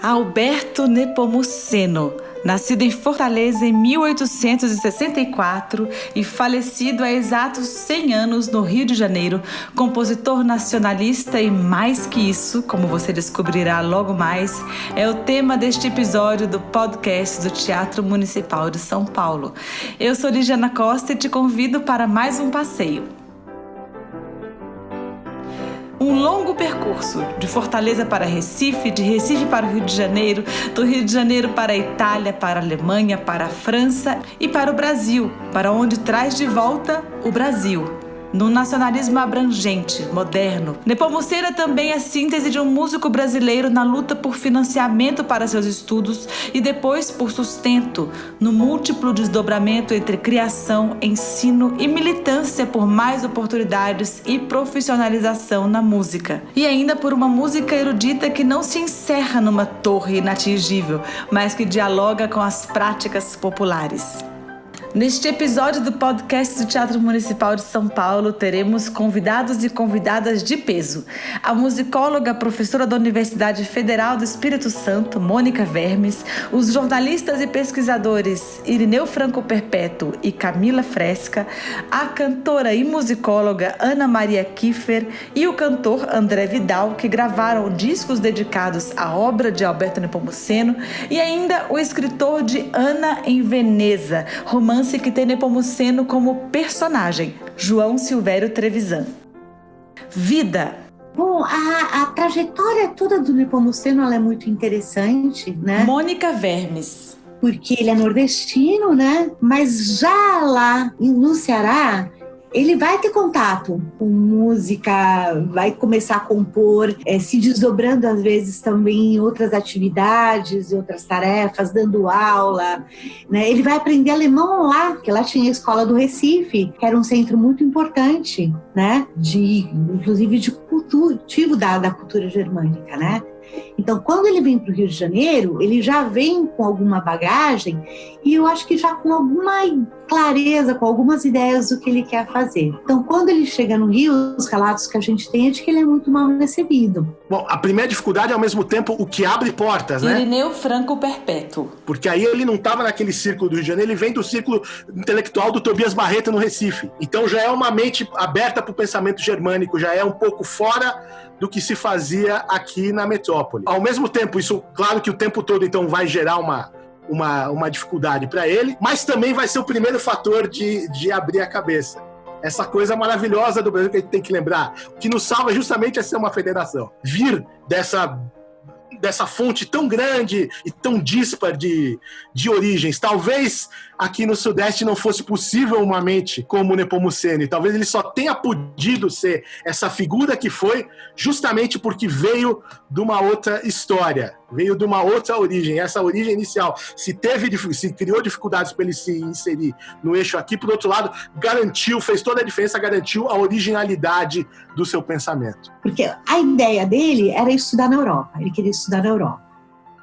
Alberto Nepomuceno, nascido em Fortaleza em 1864 e falecido há exatos 100 anos no Rio de Janeiro, compositor nacionalista e mais que isso, como você descobrirá logo mais, é o tema deste episódio do podcast do Teatro Municipal de São Paulo. Eu sou Ligiana Costa e te convido para mais um passeio. Um longo percurso, de Fortaleza para Recife, de Recife para o Rio de Janeiro, do Rio de Janeiro para a Itália, para a Alemanha, para a França e para o Brasil, para onde traz de volta o Brasil. Num nacionalismo abrangente, moderno. Nepomuceno é também a síntese de um músico brasileiro na luta por financiamento para seus estudos e depois por sustento, no múltiplo desdobramento entre criação, ensino e militância por mais oportunidades e profissionalização na música. E ainda por uma música erudita que não se encerra numa torre inatingível, mas que dialoga com as práticas populares. Neste episódio do podcast do Teatro Municipal de São Paulo, teremos convidados e convidadas de peso. A musicóloga, professora da Universidade Federal do Espírito Santo, Mônica Vermes, os jornalistas e pesquisadores Irineu Franco Perpétuo e Camila Fresca, a cantora e musicóloga Ana Maria Kiefer e o cantor André Vidal, que gravaram discos dedicados à obra de Alberto Nepomuceno, e ainda o escritor de Ana em Veneza, romance que tem Nepomuceno como personagem, João Silvério Trevisan. Vida. Bom, a trajetória toda do Nepomuceno ela é muito interessante, né? Mônica Vermes. Porque ele é nordestino, né? Mas já lá no Ceará, ele vai ter contato com música, vai começar a compor, se desdobrando às vezes também em outras atividades, em outras tarefas, dando aula, né? Ele vai aprender alemão lá, porque lá tinha a Escola do Recife, que era um centro muito importante, né? Inclusive de cultivo da cultura germânica, né? Então, quando ele vem para o Rio de Janeiro, ele já vem com alguma bagagem e eu acho que já com alguma clareza, com algumas ideias do que ele quer fazer. Então, quando ele chega no Rio, os relatos que a gente tem é de que ele é muito mal recebido. Bom, a primeira dificuldade é, ao mesmo tempo, o que abre portas, né? Irineu Franco Perpétuo. Porque aí ele não estava naquele círculo do Rio de Janeiro, ele vem do círculo intelectual do Tobias Barreto no Recife. Então já é uma mente aberta para o pensamento germânico, já é um pouco fora do que se fazia aqui na metrópole. Ao mesmo tempo, isso, claro que o tempo todo, então, vai gerar uma dificuldade para ele, mas também vai ser o primeiro fator de abrir a cabeça. Essa coisa maravilhosa do Brasil que a gente tem que lembrar, o que nos salva justamente é ser uma federação. Vir dessa fonte tão grande e tão dispar de origens. Talvez aqui no Sudeste não fosse possível uma mente como o Nepomuceno, e talvez ele só tenha podido ser essa figura que foi justamente porque veio de uma outra história, veio de uma outra origem. Essa origem inicial se criou dificuldades para ele se inserir no eixo aqui, por outro lado, fez toda a diferença, garantiu a originalidade do seu pensamento. Porque a ideia dele era estudar na Europa, ele queria estudar na Europa.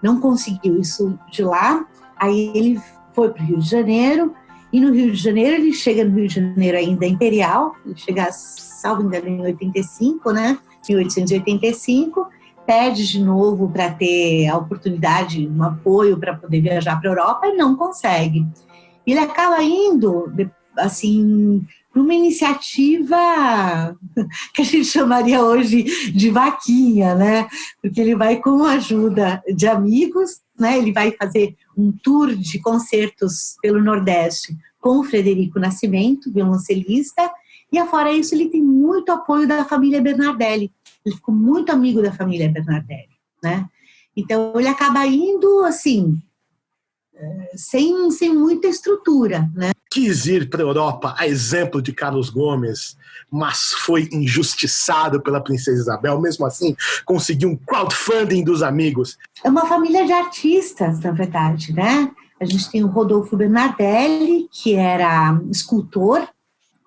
Não conseguiu isso de lá, aí ele foi para o Rio de Janeiro, e no Rio de Janeiro ele chega no Rio de Janeiro ainda imperial, ele chega, salvo engano, em 85, né? 1885, pede de novo para ter a oportunidade, um apoio para poder viajar para a Europa e não consegue. Ele acaba indo, assim, para uma iniciativa que a gente chamaria hoje de vaquinha, né? Porque ele vai com a ajuda de amigos, né? Ele vai fazer um tour de concertos pelo Nordeste com o Frederico Nascimento, violoncelista, e afora isso ele tem muito apoio da família Bernardelli. Ele ficou muito amigo da família Bernardelli, né? Então ele acaba indo assim, sem muita estrutura, né? Quis ir para a Europa, a exemplo de Carlos Gomes, mas foi injustiçado pela princesa Isabel. Mesmo assim, conseguiu um crowdfunding dos amigos. É uma família de artistas, na verdade, né? A gente tem o Rodolfo Bernardelli, que era escultor,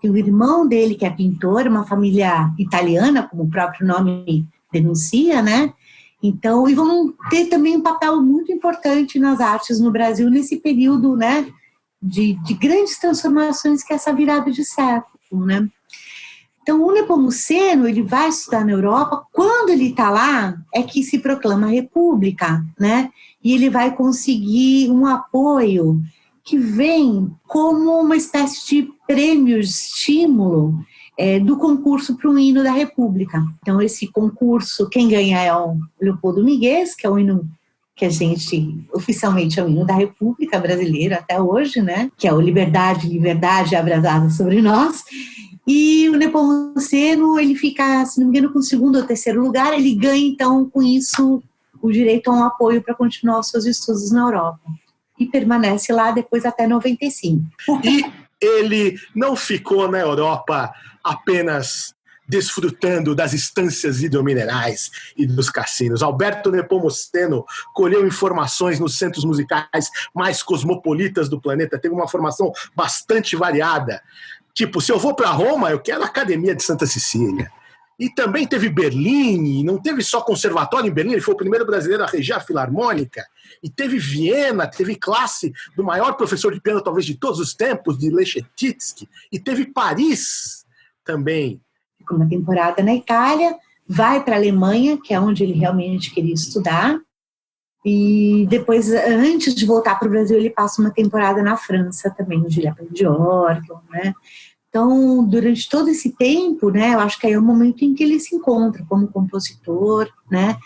tem o irmão dele, que é pintor, uma família italiana, como o próprio nome denuncia, né? Então, e vão ter também um papel muito importante nas artes no Brasil nesse período, né? De grandes transformações que é essa virada de século, né? Então, o Nepomuceno, ele vai estudar na Europa. Quando ele está lá, é que se proclama a República, né? E ele vai conseguir um apoio que vem como uma espécie de prêmio, de estímulo do concurso para o hino da República. Então, esse concurso, quem ganha é o Leopoldo Miguez, que é o hino que a gente oficialmente é o hino da República Brasileira até hoje, né? Que é o Liberdade, Liberdade abrasada sobre nós. E o Nepomuceno, ele fica, se não me engano, com o segundo ou terceiro lugar, ele ganha, então, com isso, o direito a um apoio para continuar os seus estudos na Europa. E permanece lá depois até 95. E ele não ficou na Europa apenas desfrutando das estâncias hidrominerais e dos cassinos. Alberto Nepomuceno colheu informações nos centros musicais mais cosmopolitas do planeta, teve uma formação bastante variada. Tipo, se eu vou para Roma, eu quero a Academia de Santa Cecília. E também teve Berlim, não teve só conservatório em Berlim, ele foi o primeiro brasileiro a reger a Filarmônica. E teve Viena, teve classe do maior professor de piano, talvez de todos os tempos, de Leschetizky. E teve Paris também. Ficou uma temporada na Itália, vai para a Alemanha, que é onde ele realmente queria estudar. E depois, antes de voltar para o Brasil, ele passa uma temporada na França também, onde ele aprende de órgão, né? Então, durante todo esse tempo, né, eu acho que aí é o momento em que ele se encontra como compositor, né?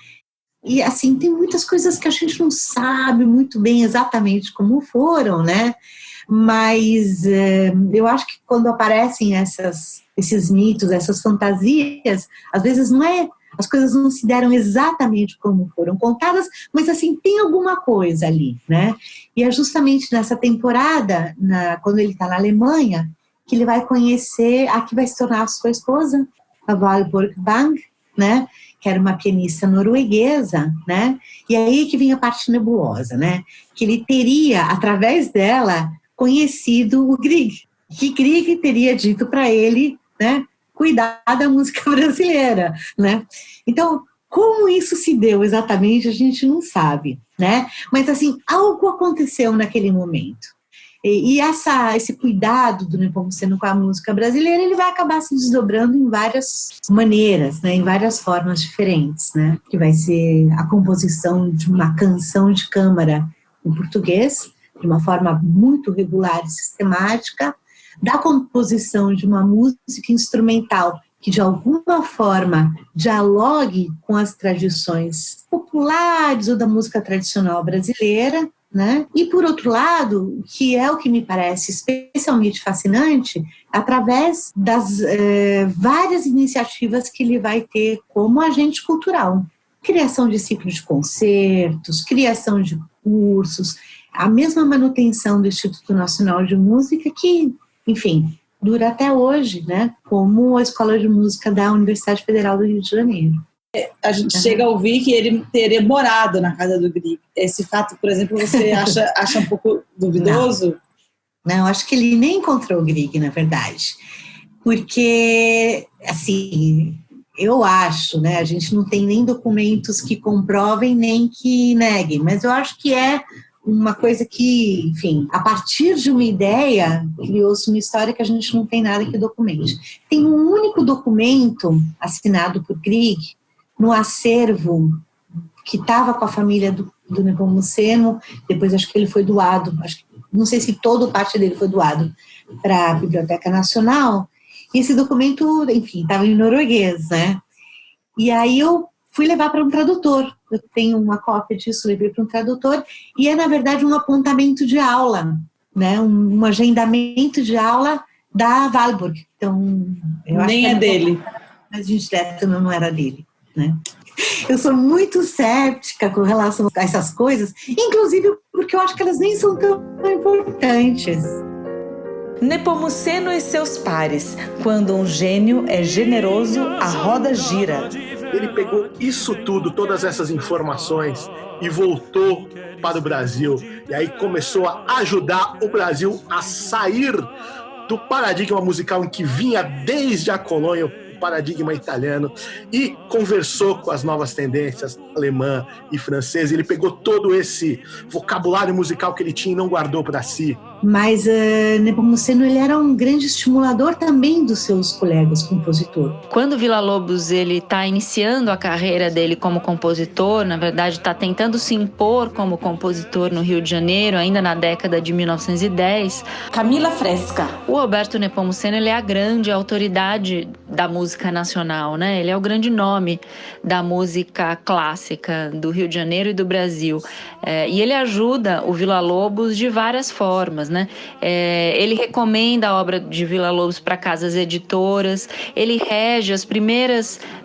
E, assim, tem muitas coisas que a gente não sabe muito bem exatamente como foram, né? Mas eu acho que quando aparecem esses mitos, essas fantasias, às vezes as coisas não se deram exatamente como foram contadas, mas assim, tem alguma coisa ali, né? E é justamente nessa temporada, quando ele está na Alemanha, que ele vai conhecer a que vai se tornar a sua esposa, a Valborg Bang, né? Que era uma pianista norueguesa, né? E aí que vem a parte nebulosa, né? Que ele teria, através dela, conhecido o Grieg, que Grieg teria dito para ele, né? Cuidar da música brasileira, né? Então, como isso se deu exatamente, a gente não sabe, né? Mas, assim, algo aconteceu naquele momento. E esse cuidado do Nepomuceno com a música brasileira, ele vai acabar se desdobrando em várias maneiras, né? Em várias formas diferentes, né? Que vai ser a composição de uma canção de câmara em português, de uma forma muito regular e sistemática, da composição de uma música instrumental que de alguma forma dialogue com as tradições populares ou da música tradicional brasileira, né? E por outro lado, que é o que me parece especialmente fascinante, através das várias iniciativas que ele vai ter como agente cultural. Criação de ciclos de concertos, criação de cursos, a mesma manutenção do Instituto Nacional de Música que, enfim, dura até hoje, né? Como a Escola de Música da Universidade Federal do Rio de Janeiro. A gente chega a ouvir que ele teria morado na casa do Grieg. Esse fato, por exemplo, você acha um pouco duvidoso? Não, acho que ele nem encontrou o Grieg, na verdade. Porque, assim, eu acho, né? A gente não tem nem documentos que comprovem nem que neguem, mas eu acho que é uma coisa que, enfim, a partir de uma ideia, criou-se uma história que a gente não tem nada que documente. Tem um único documento assinado por Grieg no acervo que estava com a família do Nepomuceno, depois acho que ele foi doado, não sei se toda parte dele foi doado para a Biblioteca Nacional, e esse documento, enfim, estava em norueguês, né? E aí eu fui levar para um tradutor, eu tenho uma cópia disso, levei para um tradutor, e é, na verdade, um apontamento de aula, né? Um agendamento de aula da Valborg. Então, eu nem acho é dele. Mas indireto não era dele, né? Eu sou muito cética com relação a essas coisas, inclusive porque eu acho que elas nem são tão importantes. Nepomuceno e seus pares. Quando um gênio é generoso, a roda gira. Ele pegou isso tudo, todas essas informações, e voltou para o Brasil. E aí começou a ajudar o Brasil a sair do paradigma musical em que vinha desde a colônia, o paradigma italiano, e conversou com as novas tendências alemã e francesa. Ele pegou todo esse vocabulário musical que ele tinha e não guardou para si. Mas Nepomuceno ele era um grande estimulador também dos seus colegas compositores. Quando Villa-Lobos ele está iniciando a carreira dele como compositor, na verdade está tentando se impor como compositor no Rio de Janeiro, ainda na década de 1910. Camila Fresca. O Alberto Nepomuceno ele é a grande autoridade da música nacional, né? Ele é o grande nome da música clássica do Rio de Janeiro e do Brasil. E ele ajuda o Villa-Lobos de várias formas, né? Ele recomenda a obra de Villa-Lobos para casas editoras, ele rege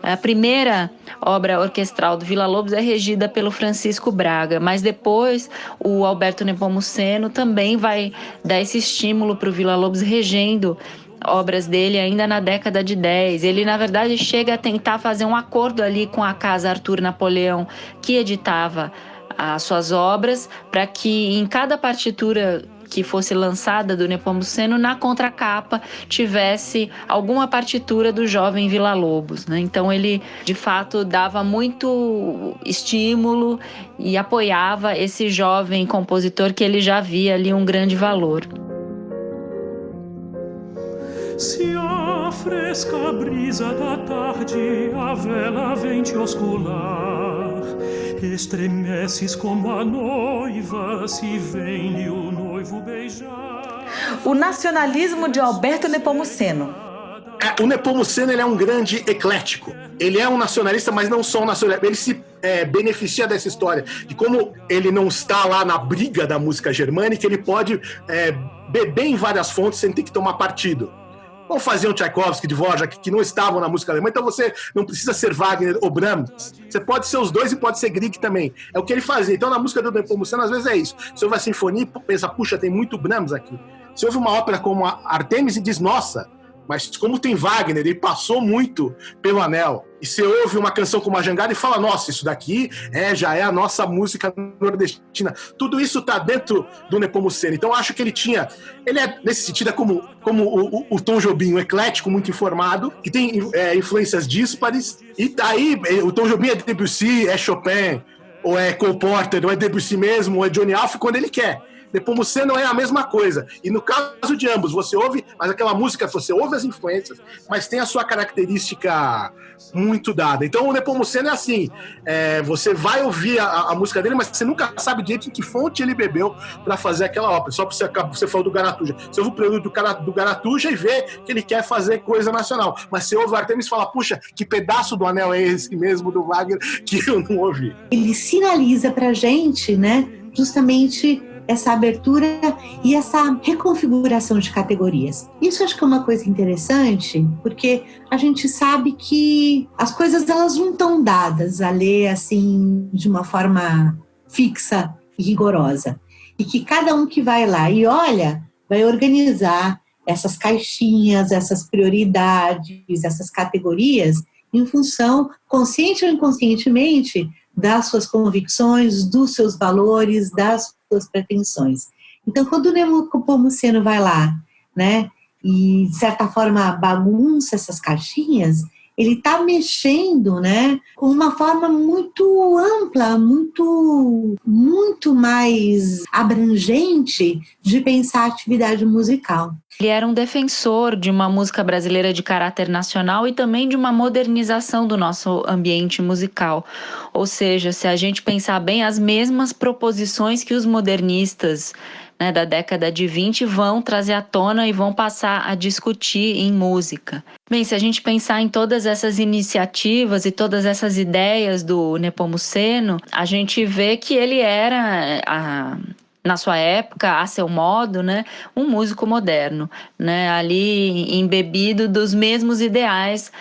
a primeira obra orquestral do Villa-Lobos é regida pelo Francisco Braga, mas depois o Alberto Nepomuceno também vai dar esse estímulo para o Villa-Lobos regendo obras dele ainda na década de 10. Ele, na verdade, chega a tentar fazer um acordo ali com a Casa Arthur Napoleão, que editava as suas obras, para que em cada partitura que fosse lançada do Nepomuceno, na contracapa tivesse alguma partitura do jovem Villa-Lobos, né? Então ele, de fato, dava muito estímulo e apoiava esse jovem compositor que ele já via ali um grande valor. Se a fresca brisa da tarde a vela vem te oscular, estremeces como a noiva se vem-lhe o noivo beijar. O nacionalismo de Alberto Nepomuceno. O Nepomuceno ele é um grande eclético. Ele é um nacionalista, mas não só um nacionalista. Ele se beneficia dessa história. De como ele não está lá na briga da música germânica, ele pode beber em várias fontes sem ter que tomar partido. Vamos fazer um Tchaikovsky, Dvorak, que não estavam na música alemã, então você não precisa ser Wagner ou Brahms. Você pode ser os dois e pode ser Grieg também. É o que ele fazia. Então, na música do Nepomuceno, às vezes é isso. Você ouve a sinfonia e pensa, puxa, tem muito Brahms aqui. Você ouve uma ópera como a Artemis e diz, nossa, mas como tem Wagner, ele passou muito pelo anel. E você ouve uma canção como a Jangada e fala, nossa, isso daqui já é a nossa música nordestina. Tudo isso está dentro do Nepomuceno. Então, eu acho que ele é, nesse sentido, como o Tom Jobim, um eclético muito informado, que tem influências díspares. E aí, o Tom Jobim é Debussy, é Chopin, ou é Cole Porter, ou é Debussy mesmo, ou é Johnny Alf, quando ele quer. Nepomuceno é a mesma coisa. E no caso de ambos, você ouve, mas aquela música, você ouve as influências, mas tem a sua característica muito dada. Então o Nepomuceno é assim, você vai ouvir a música dele, mas você nunca sabe direito em que fonte ele bebeu para fazer aquela ópera. Só porque você falou do Garatuja. Você ouve o prelúdio do Garatuja e vê que ele quer fazer coisa nacional. Mas você ouve o Artemis e fala, puxa, que pedaço do anel é esse mesmo do Wagner que eu não ouvi. Ele sinaliza pra gente, né, justamente essa abertura e essa reconfiguração de categorias. Isso acho que é uma coisa interessante, porque a gente sabe que as coisas elas não estão dadas a ler assim de uma forma fixa e rigorosa. E que cada um que vai lá e olha, vai organizar essas caixinhas, essas prioridades, essas categorias em função, consciente ou inconscientemente, das suas convicções, dos seus valores, das suas pretensões. Então, quando o Nepomuceno vai lá, né, e de certa forma bagunça essas caixinhas, ele está mexendo, né, com uma forma muito ampla, muito mais abrangente de pensar a atividade musical. Ele era um defensor de uma música brasileira de caráter nacional e também de uma modernização do nosso ambiente musical. Ou seja, se a gente pensar bem, as mesmas proposições que os modernistas, né, da década de 20 vão trazer à tona e vão passar a discutir em música. Bem, se a gente pensar em todas essas iniciativas e todas essas ideias do Nepomuceno, a gente vê que ele era, na sua época, a seu modo, né, um músico moderno, né, ali embebido dos mesmos ideais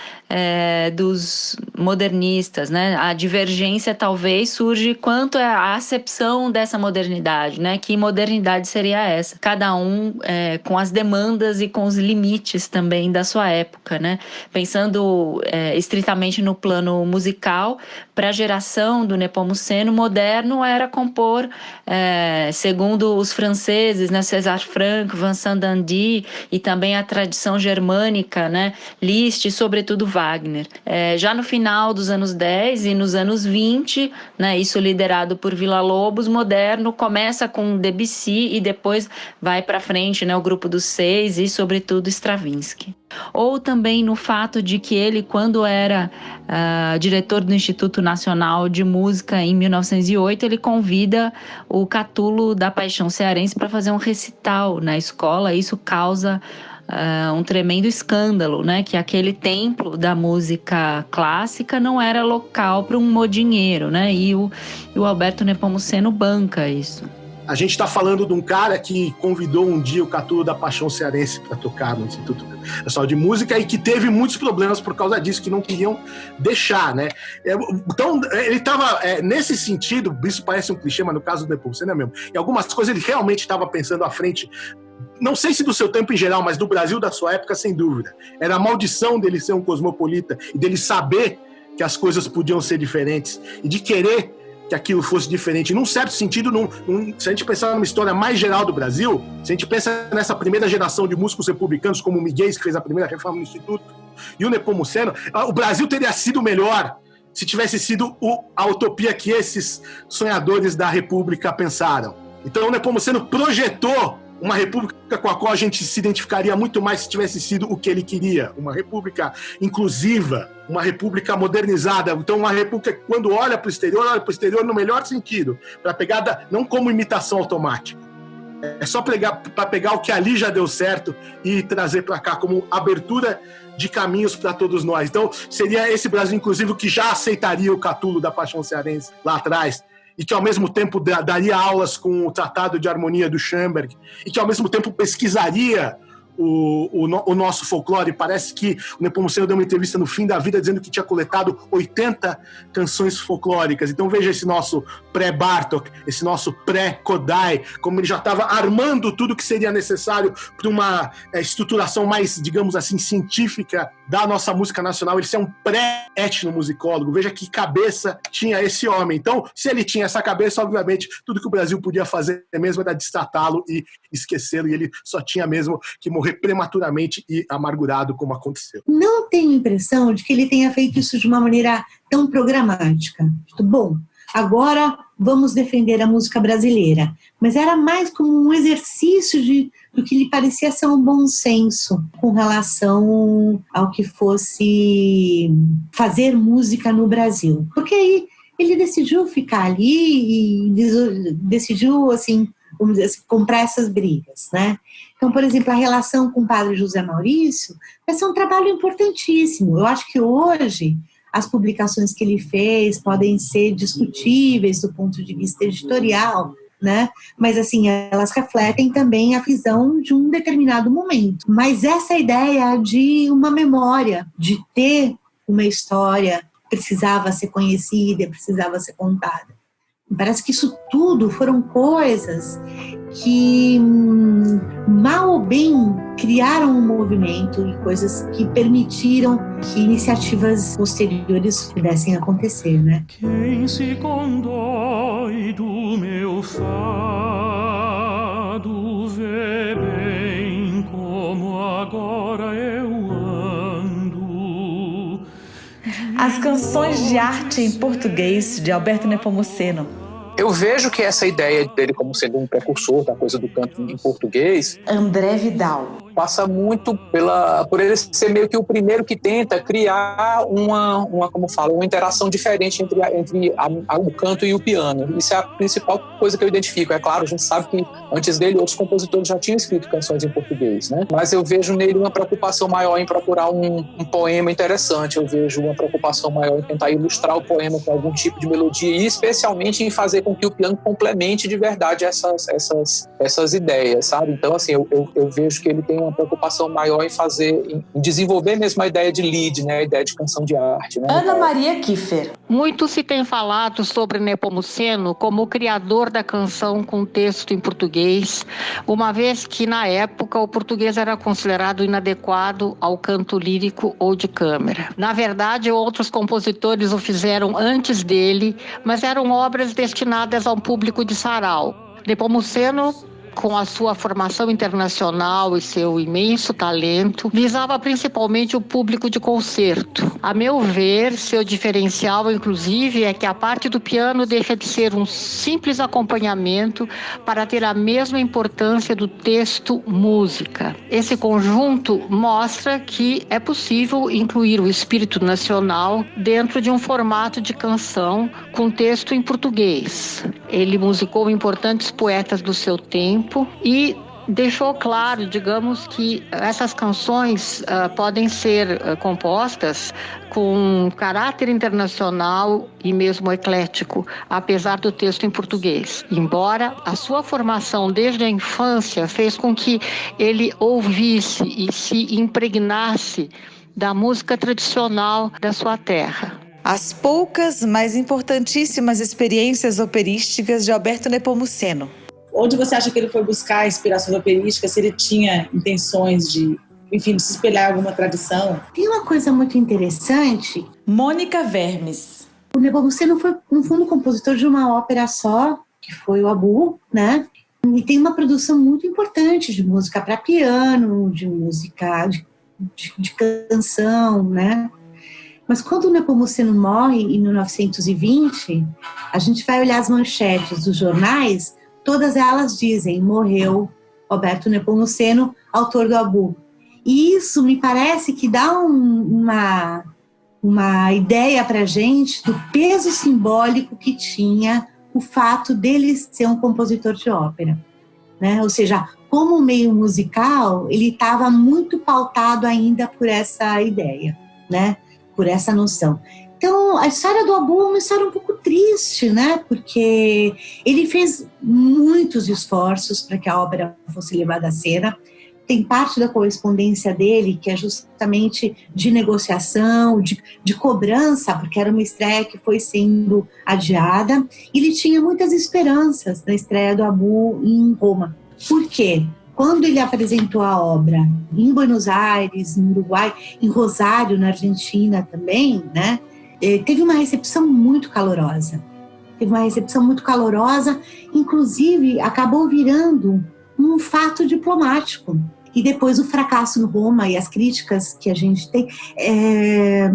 dos modernistas, né? A divergência talvez surge quanto à acepção dessa modernidade, né? Que modernidade seria essa? Cada um com as demandas e com os limites também da sua época, né? Pensando estritamente no plano musical, para a geração do Nepomuceno, moderno era compor segundo os franceses, né, César Franck, Vincent d'Indy, e também a tradição germânica, né, Liszt e sobretudo Wagner. Já no final dos anos 10 e nos anos 20, né, isso liderado por Villa-Lobos, moderno, começa com Debussy e depois vai para frente, né, o grupo dos Seis e sobretudo Stravinsky. Ou também no fato de que ele, quando era diretor do Instituto Nacional de Música em 1908, ele convida o Catulo da Paixão Cearense para fazer um recital na escola. Isso causa um tremendo escândalo, né? Que aquele templo da música clássica não era local para um modinheiro, né? E o Alberto Nepomuceno banca isso. A gente está falando de um cara que convidou um dia o Catulo da Paixão Cearense para tocar no Instituto Nacional de Música e que teve muitos problemas por causa disso, que não queriam deixar, né? Então, ele estava, nesse sentido, isso parece um clichê, mas no caso do Nepomuceno é mesmo. Em algumas coisas ele realmente estava pensando à frente, não sei se do seu tempo em geral, mas do Brasil da sua época, sem dúvida. Era a maldição dele ser um cosmopolita e dele saber que as coisas podiam ser diferentes e de querer que aquilo fosse diferente. Num certo sentido, se a gente pensar numa história mais geral do Brasil, se a gente pensa nessa primeira geração de músicos republicanos, como o Miguel, que fez a primeira reforma do Instituto, e o Nepomuceno, o Brasil teria sido melhor se tivesse sido a utopia que esses sonhadores da República pensaram. Então o Nepomuceno projetou uma república com a qual a gente se identificaria muito mais se tivesse sido o que ele queria. Uma república inclusiva, uma república modernizada. Então, uma república que, quando olha para o exterior no melhor sentido, para pegar, não como imitação automática. É só para pegar o que ali já deu certo e trazer para cá como abertura de caminhos para todos nós. Então, seria esse Brasil, inclusive, que já aceitaria o Catulo da Paixão Cearense lá atrás, e que ao mesmo tempo daria aulas com o Tratado de Harmonia do Schoenberg, e que ao mesmo tempo pesquisaria o nosso folclore. Parece que o Nepomuceno deu uma entrevista no fim da vida dizendo que tinha coletado 80 canções folclóricas. Então veja esse nosso pré-Bartók, esse nosso pré-Kodály, como ele já estava armando tudo que seria necessário para uma estruturação mais, digamos assim, científica da nossa música nacional. Ele é um pré-etnomusicólogo. Veja que cabeça tinha esse homem. Então, se ele tinha essa cabeça, obviamente, tudo que o Brasil podia fazer mesmo era destratá-lo e esquecê-lo, e ele só tinha mesmo que morrer prematuramente e amargurado, como aconteceu. Não tenho a impressão de que ele tenha feito isso de uma maneira tão programática. Bom, agora vamos defender a música brasileira. Mas era mais como um exercício do que lhe parecia ser um bom senso com relação ao que fosse fazer música no Brasil. Porque aí ele decidiu ficar ali e decidiu, assim, vamos dizer assim, comprar essas brigas, né? Então, por exemplo, a relação com o padre José Maurício vai ser um trabalho importantíssimo. Eu acho que hoje as publicações que ele fez podem ser discutíveis do ponto de vista editorial, né? Mas, assim, elas refletem também a visão de um determinado momento. Mas essa ideia de uma memória, de ter uma história, precisava ser conhecida, precisava ser contada. Parece que isso tudo foram coisas que, mal ou bem, criaram um movimento e coisas que permitiram que iniciativas posteriores pudessem acontecer, né? Quem se condói do meu fado vê bem como agora eu ando. As canções de arte em português de Alberto Nepomuceno. Eu vejo que essa ideia dele como sendo um precursor da coisa do canto em português, André Vidal. Passa muito por ele ser meio que o primeiro que tenta criar uma interação diferente entre o canto e o piano. Isso é a principal coisa que eu identifico. É claro, a gente sabe que antes dele outros compositores já tinham escrito canções em português, né? Mas eu vejo nele uma preocupação maior em procurar um poema interessante. Eu vejo uma preocupação maior em tentar ilustrar o poema com algum tipo de melodia e especialmente em fazer com que o piano complemente de verdade essas ideias, sabe? Então, assim, eu vejo que ele tem uma preocupação maior em desenvolver mesmo a ideia de lead, né? A ideia de canção de arte, né? Ana Maria Kiffer. Muito se tem falado sobre Nepomuceno como o criador da canção com texto em português, uma vez que, na época, o português era considerado inadequado ao canto lírico ou de câmara. Na verdade, outros compositores o fizeram antes dele, mas eram obras destinadas ao público de sarau. Nepomuceno, com a sua formação internacional e seu imenso talento, visava principalmente o público de concerto. A meu ver, seu diferencial, inclusive, é que a parte do piano deixa de ser um simples acompanhamento para ter a mesma importância do texto música. Esse conjunto mostra que é possível incluir o espírito nacional dentro de um formato de canção com texto em português. Ele musicou importantes poetas do seu tempo e deixou claro, digamos, que essas canções podem ser compostas com caráter internacional e mesmo eclético, apesar do texto em português. Embora a sua formação desde a infância fez com que ele ouvisse e se impregnasse da música tradicional da sua terra. As poucas, mas importantíssimas experiências operísticas de Alberto Nepomuceno. Onde você acha que ele foi buscar inspirações operísticas, se ele tinha intenções de, enfim, de se espelhar em alguma tradição? Tem uma coisa muito interessante. Mônica Vermes. O Nepomuceno foi, no fundo, compositor de uma ópera só, que foi o Abu, né? E tem uma produção muito importante de música para piano, de música de canção, né? Mas quando o Nepomuceno morre em 1920, a gente vai olhar as manchetes dos jornais, todas elas dizem: morreu Alberto Nepomuceno, autor do Abu. E isso me parece que dá uma ideia para a gente do peso simbólico que tinha o fato dele ser um compositor de ópera, né? Ou seja, como meio musical, ele estava muito pautado ainda por essa ideia, né? Por essa noção. Então, a história do Abu é uma história um pouco triste, né? Porque ele fez muitos esforços para que a ópera fosse levada à cena. Tem parte da correspondência dele que é justamente de negociação, de cobrança, porque era uma estreia que foi sendo adiada. Ele tinha muitas esperanças na estreia do Abu em Roma. Por quê? Quando ele apresentou a obra em Buenos Aires, no Uruguai, em Rosário, na Argentina também, né? Teve uma recepção muito calorosa. Inclusive acabou virando um fato diplomático. E depois o fracasso no Roma e as críticas que a gente tem,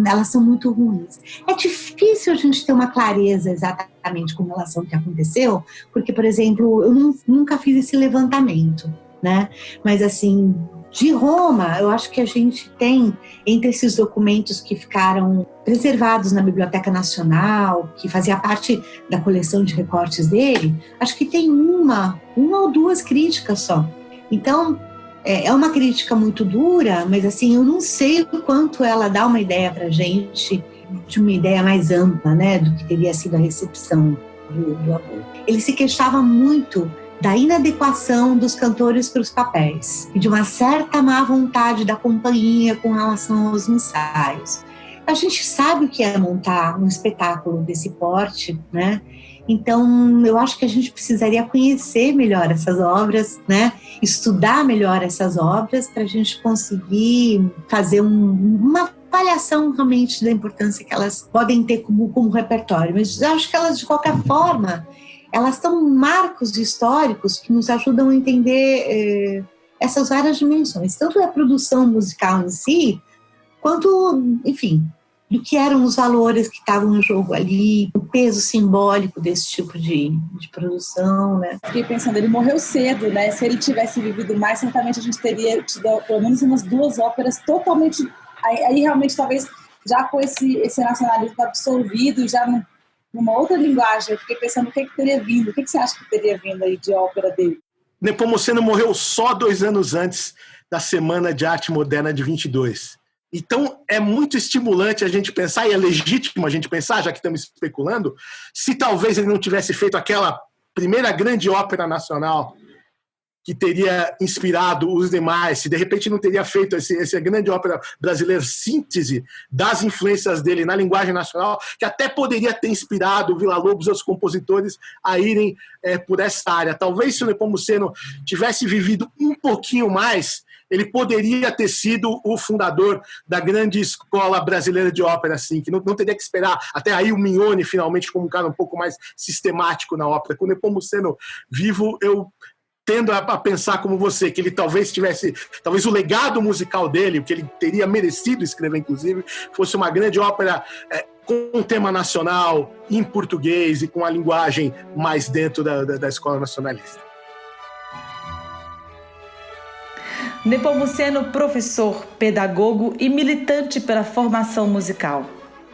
elas são muito ruins. É difícil a gente ter uma clareza exatamente com relação ao que aconteceu, porque, por exemplo, eu nunca fiz esse levantamento, né? Mas, assim, de Roma, eu acho que a gente tem, entre esses documentos que ficaram preservados na Biblioteca Nacional, que fazia parte da coleção de recortes dele, acho que tem uma ou duas críticas só. Então, é uma crítica muito dura, mas, assim, eu não sei o quanto ela dá uma ideia pra gente, de uma ideia mais ampla, né, do que teria sido a recepção do Abu. Ele se queixava muito da inadequação dos cantores para os papéis e de uma certa má vontade da companhia com relação aos ensaios. A gente sabe o que é montar um espetáculo desse porte, né? Então, eu acho que a gente precisaria conhecer melhor essas obras, né? Estudar melhor essas obras para a gente conseguir fazer uma avaliação realmente da importância que elas podem ter como repertório. Mas eu acho que elas, de qualquer forma, elas são marcos históricos que nos ajudam a entender essas várias dimensões, tanto da produção musical em si, quanto, enfim, do que eram os valores que estavam em jogo ali, o peso simbólico desse tipo de produção, né? Fiquei pensando, ele morreu cedo, né? Se ele tivesse vivido mais, certamente a gente teria tido pelo menos umas duas óperas totalmente... Aí realmente, talvez, já com esse nacionalismo absorvido, já numa outra linguagem. Eu fiquei pensando o que teria vindo, o que você acha que teria vindo aí de ópera dele? Nepomuceno morreu só 2 anos antes da Semana de Arte Moderna de 22. Então, é muito estimulante a gente pensar, e é legítimo a gente pensar, já que estamos especulando, se talvez ele não tivesse feito aquela primeira grande ópera nacional que teria inspirado os demais, se de repente não teria feito essa grande ópera brasileira, síntese das influências dele na linguagem nacional, que até poderia ter inspirado o Villa-Lobos e outros compositores a irem por essa área. Talvez se o Nepomuceno tivesse vivido um pouquinho mais, ele poderia ter sido o fundador da grande escola brasileira de ópera, assim, que não teria que esperar até aí o Mignone finalmente como um cara um pouco mais sistemático na ópera. Com o Nepomuceno vivo, eu tendo a pensar como você, que ele talvez o legado musical dele, o que ele teria merecido escrever, inclusive, fosse uma grande ópera com um tema nacional, em português e com a linguagem mais dentro da escola nacionalista. Nepomuceno, professor, pedagogo e militante pela formação musical.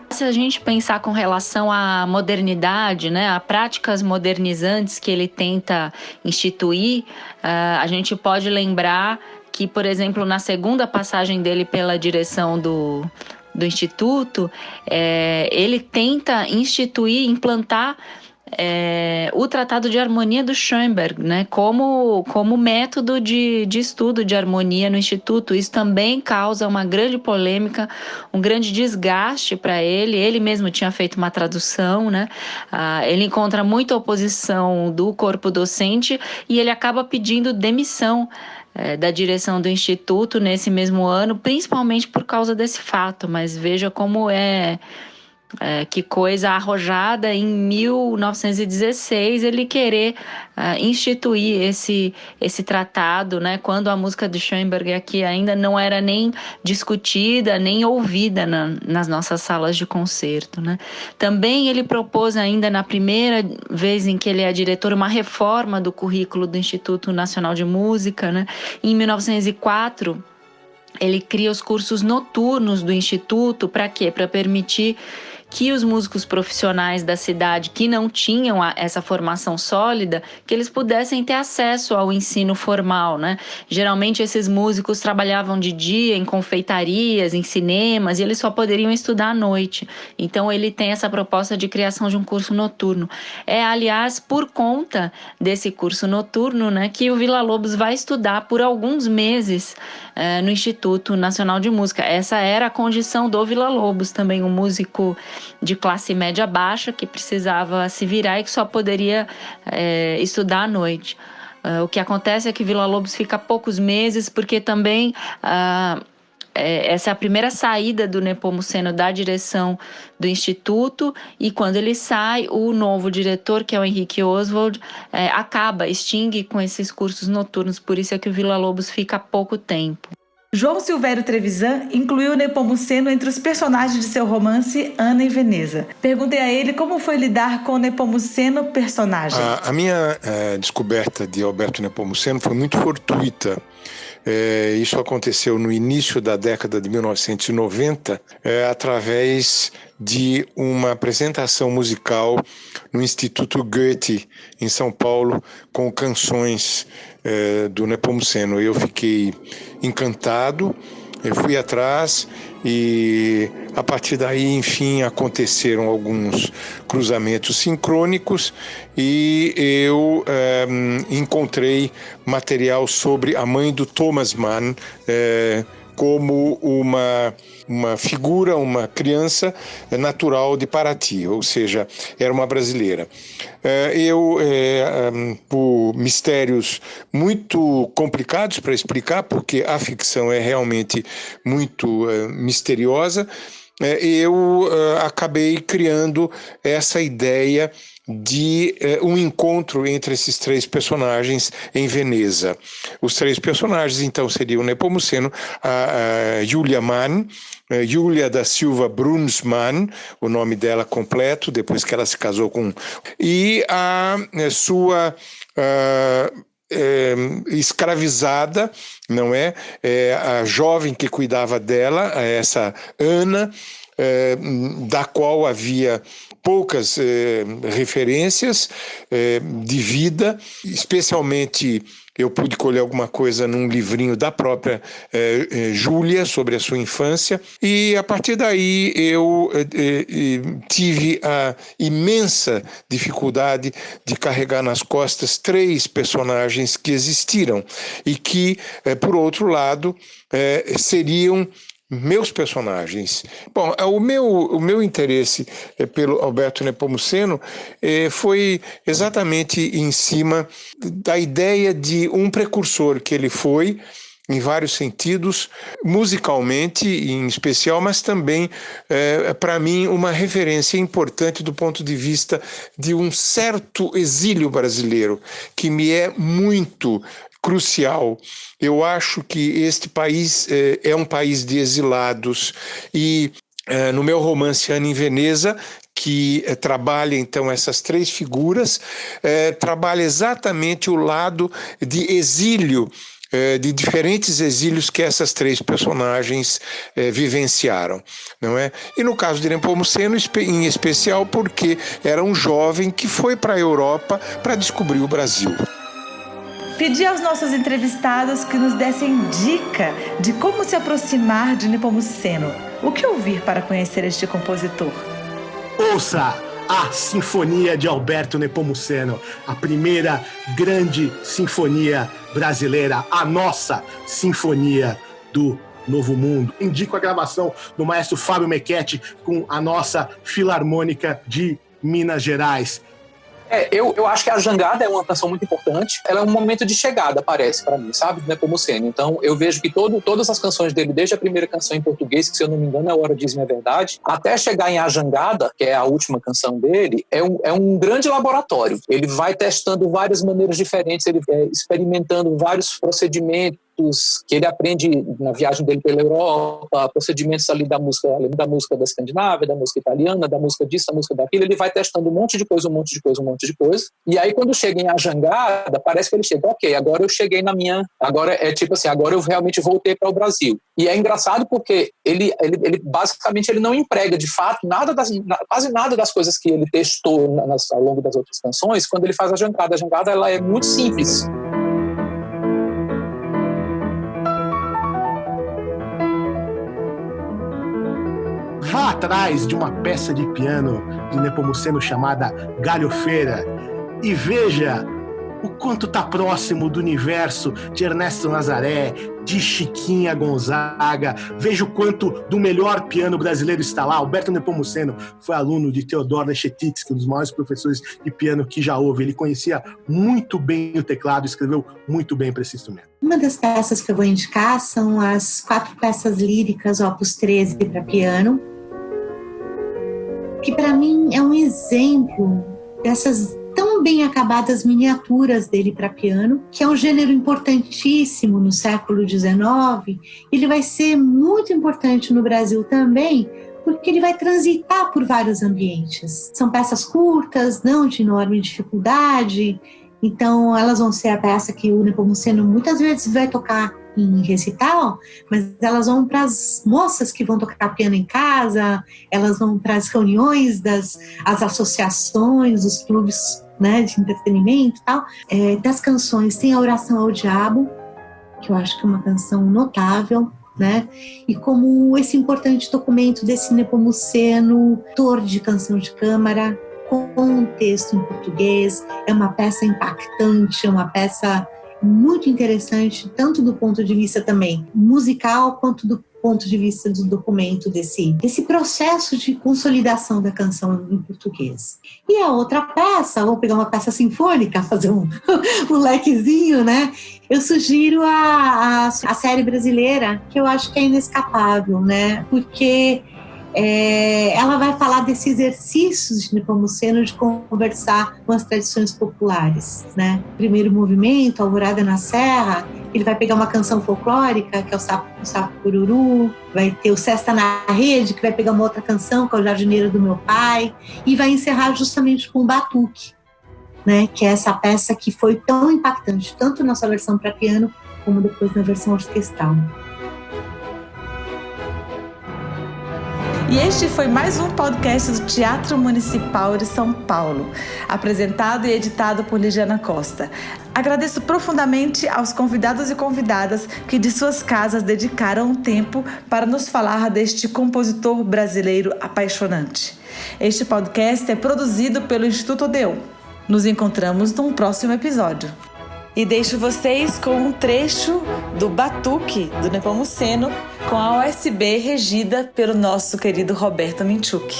Se a gente pensar com relação à modernidade, né, a práticas modernizantes que ele tenta instituir, a gente pode lembrar que, por exemplo, na segunda passagem dele pela direção do Instituto, ele tenta implantar o Tratado de Harmonia do Schoenberg, né, como método de estudo de harmonia no Instituto. Isso também causa uma grande polêmica, um grande desgaste para ele. Ele mesmo tinha feito uma tradução, né? Ele encontra muita oposição do corpo docente e ele acaba pedindo demissão da direção do Instituto nesse mesmo ano, principalmente por causa desse fato. Mas veja como que coisa arrojada em 1916 ele querer instituir esse tratado, né, quando a música de Schoenberg aqui ainda não era nem discutida, nem ouvida nas nossas salas de concerto, né. Também ele propôs ainda na primeira vez em que ele é diretor uma reforma do currículo do Instituto Nacional de Música, né. Em 1904 ele cria os cursos noturnos do Instituto. Para quê? Para permitir que os músicos profissionais da cidade que não tinham essa formação sólida, que eles pudessem ter acesso ao ensino formal, né? Geralmente esses músicos trabalhavam de dia em confeitarias, em cinemas, e eles só poderiam estudar à noite. Então ele tem essa proposta de criação de um curso noturno. Aliás, por conta desse curso noturno, né, que o Villa-Lobos vai estudar por alguns meses no Instituto Nacional de Música. Essa era a condição do Villa-Lobos, também um músico de classe média baixa que precisava se virar e que só poderia estudar à noite. O que acontece é que Villa-Lobos fica poucos meses, porque também essa é a primeira saída do Nepomuceno da direção do Instituto, e quando ele sai, o novo diretor, que é o Henrique Oswald, extingue com esses cursos noturnos. Por isso é que o Villa-Lobos fica pouco tempo. João Silvério Trevisan incluiu Nepomuceno entre os personagens de seu romance Ana e Veneza. Perguntei a ele como foi lidar com o Nepomuceno personagem. A minha descoberta de Alberto Nepomuceno foi muito fortuita. Isso aconteceu no início da década de 1990, através de uma apresentação musical no Instituto Goethe, em São Paulo, com canções do Nepomuceno. Eu fiquei encantado, eu fui atrás e a partir daí, enfim, aconteceram alguns cruzamentos sincrônicos e eu encontrei material sobre a mãe do Thomas Mann como uma figura, uma criança natural de Paraty, ou seja, era uma brasileira. Por mistérios muito complicados para explicar, porque a ficção é realmente muito misteriosa, eu acabei criando essa ideia de um encontro entre esses três personagens em Veneza. Os três personagens, então, seriam Nepomuceno, a Julia Mann, Júlia da Silva Bruns Mann, o nome dela completo, depois que ela se casou com... E a sua... escravizada, não é? A jovem que cuidava dela, essa Ana, da qual havia poucas referências de vida, especialmente eu pude colher alguma coisa num livrinho da própria Júlia sobre a sua infância, e a partir daí eu tive a imensa dificuldade de carregar nas costas três personagens que existiram e que, por outro lado, seriam meus personagens. Bom, o meu interesse pelo Alberto Nepomuceno foi exatamente em cima da ideia de um precursor que ele foi em vários sentidos, musicalmente em especial, mas também, para mim, uma referência importante do ponto de vista de um certo exílio brasileiro, que me é muito crucial. Eu acho que este país é um país de exilados e no meu romance Ana em Veneza, que trabalha então essas três figuras, trabalha exatamente o lado de exílio, de diferentes exílios que essas três personagens vivenciaram, não é? E no caso de Nepomuceno, em especial, porque era um jovem que foi para a Europa para descobrir o Brasil. Pedi aos nossos entrevistados que nos dessem dica de como se aproximar de Nepomuceno. O que ouvir para conhecer este compositor? Ouça a Sinfonia de Alberto Nepomuceno, a primeira grande sinfonia brasileira, a nossa Sinfonia do Novo Mundo. Indico a gravação do maestro Fábio Mequetti com a nossa Filarmônica de Minas Gerais. Eu acho que a Jangada é uma canção muito importante. Ela é um momento de chegada, parece, para mim, sabe? Nepomuceno. Então, eu vejo que todas as canções dele, desde a primeira canção em português, que se eu não me engano é Hora Diz-me a Verdade, até chegar em A Jangada, que é a última canção dele, é um grande laboratório. Ele vai testando várias maneiras diferentes, ele vai experimentando vários procedimentos que ele aprende na viagem dele pela Europa, procedimentos ali da música, além da música da Escandinávia, da música italiana, da música disso, da música daquilo, ele vai testando um monte de coisa, e aí quando chega em A Jangada, parece que ele chega, ok, agora eu cheguei na minha, agora é tipo assim, agora eu realmente voltei para o Brasil. E é engraçado porque ele basicamente ele não emprega de fato quase nada das coisas que ele testou ao longo das outras canções quando ele faz a Jangada. A Jangada, ela é muito simples. Vá atrás de uma peça de piano de Nepomuceno chamada Galhofeira e veja o quanto está próximo do universo de Ernesto Nazaré, de Chiquinha Gonzaga. Veja o quanto do melhor piano brasileiro está lá. Alberto Nepomuceno foi aluno de Theodor Leschetizky, um dos maiores professores de piano que já houve. Ele conhecia muito bem o teclado, escreveu muito bem para esse instrumento. Uma das peças que eu vou indicar são as 4 peças líricas, opus 13 para piano, que para mim é um exemplo dessas tão bem acabadas miniaturas dele para piano, que é um gênero importantíssimo no século XIX. Ele vai ser muito importante no Brasil também, porque ele vai transitar por vários ambientes. São peças curtas, não de enorme dificuldade, então elas vão ser a peça que o Nepomuceno muitas vezes vai tocar em recital, mas elas vão para as moças que vão tocar piano em casa, elas vão para as reuniões as associações, os clubes, né, de entretenimento e tal. Das canções tem a Oração ao Diabo, que eu acho que é uma canção notável, né? E como esse importante documento desse Nepomuceno, autor de canção de câmara, com um texto em português, é uma peça impactante, é uma peça muito interessante, tanto do ponto de vista também musical, quanto do ponto de vista do documento desse processo de consolidação da canção em português. E a outra peça, vou pegar uma peça sinfônica, fazer um lequezinho, né? Eu sugiro a série brasileira, que eu acho que é inescapável, né? Porque ela vai falar desse exercício de Nepomuceno de conversar com as tradições populares, né? Primeiro movimento, Alvorada na Serra, ele vai pegar uma canção folclórica, que é o Sapo Cururu, vai ter o Sesta na Rede, que vai pegar uma outra canção, que é o Jardineiro do Meu Pai, e vai encerrar justamente com o Batuque, né? Que é essa peça que foi tão impactante, tanto na sua versão para piano, como depois na versão orquestral. E este foi mais um podcast do Teatro Municipal de São Paulo, apresentado e editado por Ligiana Costa. Agradeço profundamente aos convidados e convidadas que de suas casas dedicaram um tempo para nos falar deste compositor brasileiro apaixonante. Este podcast é produzido pelo Instituto Odeon. Nos encontramos num próximo episódio. E deixo vocês com um trecho do Batuque do Nepomuceno com a OSB regida pelo nosso querido Roberto Minchuk.